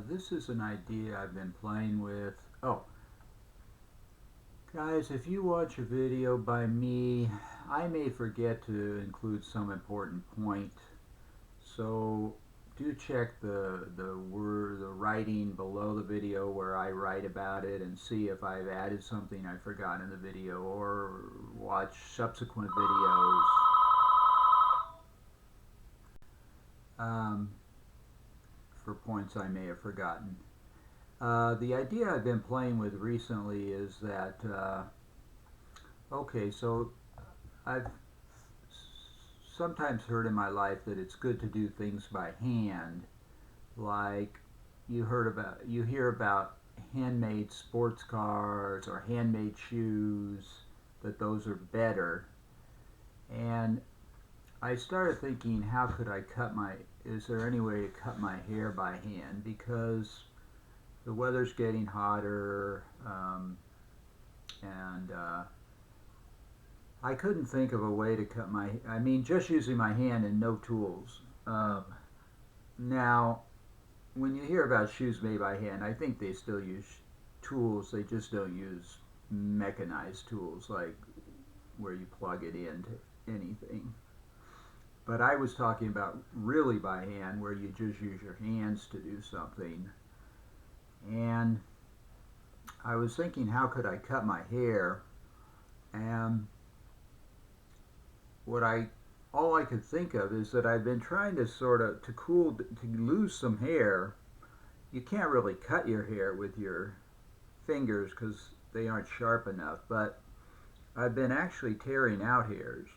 This is an idea I've been playing with. Oh, guys, if you watch a video by me, I may forget to include some important point. So do check the writing below the video where I write about it and see if I've added something I forgot in the video, or watch subsequent videos um, for points I may have forgotten. The idea I've been playing with recently is that, okay, so I've sometimes heard in my life that it's good to do things by hand, like you hear about handmade sports cars or handmade shoes, that those are better. And I started thinking, how could I cut my, is there any way to cut my hair by hand? Because the weather's getting hotter, and I couldn't think of a way to cut my, I mean, just using my hand and no tools. Now, when you hear about shoes made by hand, I think they still use tools. They just don't use mechanized tools like where you plug it into anything. But I was talking about really by hand, where you just use your hands to do something. And I was thinking, how could I cut my hair? And what I all I could think of is that I've been trying to sort of to lose some hair. You can't really cut your hair with your fingers because they aren't sharp enough, but I've been actually tearing out hairs.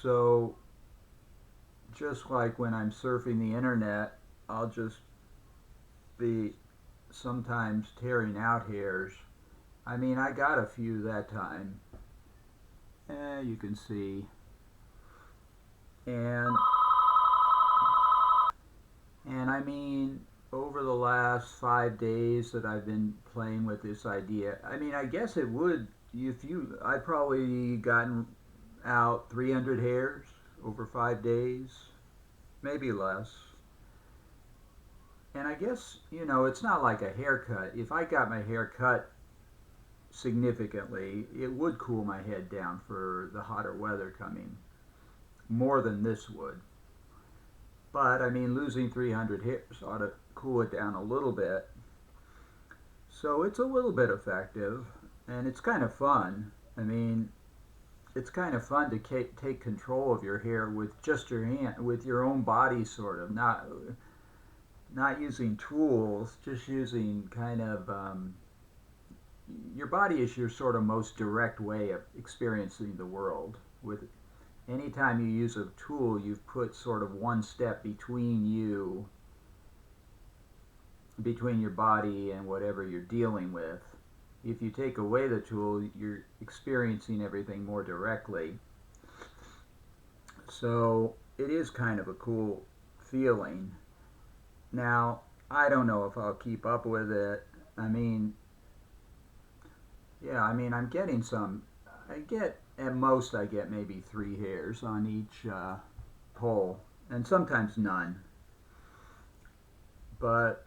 So just like when I'm surfing the internet, I'll just be sometimes tearing out hairs. I mean, I got a few that time. You can see. And I mean, over the last 5 days that I've been playing with this idea, I mean, I guess it would, if you, I probably gotten out 300 hairs over 5 days, maybe less. And I guess, it's not like a haircut. If I got my hair cut significantly, it would cool my head down for the hotter weather coming, more than this would. But I mean, losing 300 hairs ought to cool it down a little bit. So it's a little bit effective, and it's kind of fun. I mean, it's kind of fun to take control of your hair with just your hand, with your own body, sort of, not using tools, just using kind of your body is your sort of most direct way of experiencing the world. With anytime you use a tool, you've put sort of one step between your body and whatever you're dealing with. If you take away the tool, you're experiencing everything more directly. So it is kind of a cool feeling. Now, I don't know if I'll keep up with it. I mean, yeah, I mean, I'm getting some. At most, I get maybe 3 hairs on each pole, and sometimes none. But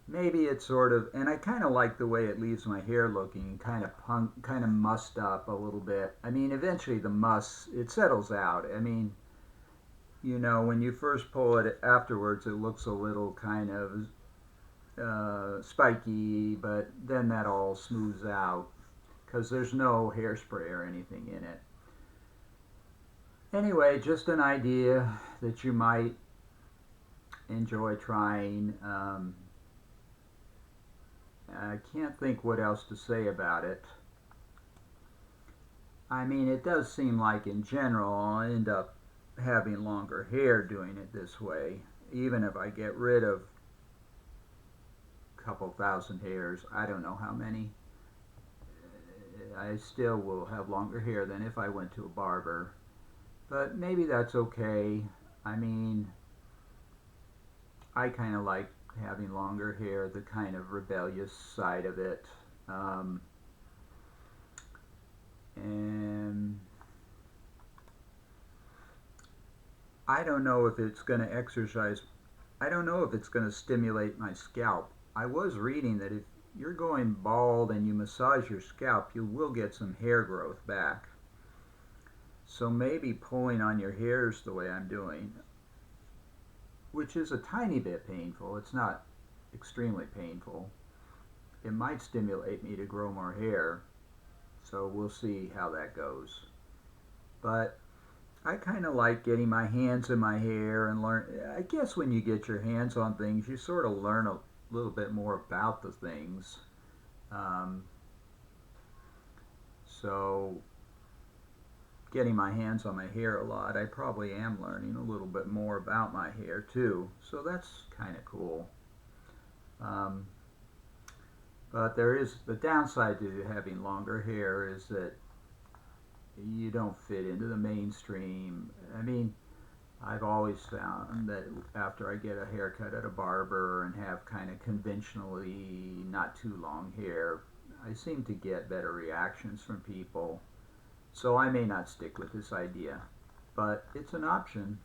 maybe it's sort of, and I kind of like the way it leaves my hair looking kind of mussed up a little bit. I mean, eventually the muss, it settles out. I mean, when you first pull it, afterwards it looks a little kind of spiky, but then that all smooths out because there's no hairspray or anything in it. Anyway, just an idea that you might enjoy trying. I can't think what else to say about it. I mean, it does seem like in general I'll end up having longer hair doing it this way, even if I get rid of a couple thousand hairs. I don't know how many. I still will have longer hair than if I went to a barber. But maybe that's okay. I mean, I kind of like having longer hair, the kind of rebellious side of it. And I don't know if it's going to exercise I don't know if it's going to stimulate my scalp. I was reading that if you're going bald and you massage your scalp, you will get some hair growth back. So maybe pulling on your hairs the way I'm doing, which is a tiny bit painful, it's not extremely painful, it might stimulate me to grow more hair. So we'll see how that goes. But I kind of like getting my hands in my hair and learn. I guess when you get your hands on things, you sort of learn a little bit more about the things. Um, so getting my hands on my hair a lot, I probably am learning a little bit more about my hair too. So that's kind of cool. Um, but there is the downside to having longer hair is that you don't fit into the mainstream. I mean, I've always found that after I get a haircut at a barber and have kind of conventionally not too long hair, I seem to get better reactions from people. So I may not stick with this idea, but it's an option.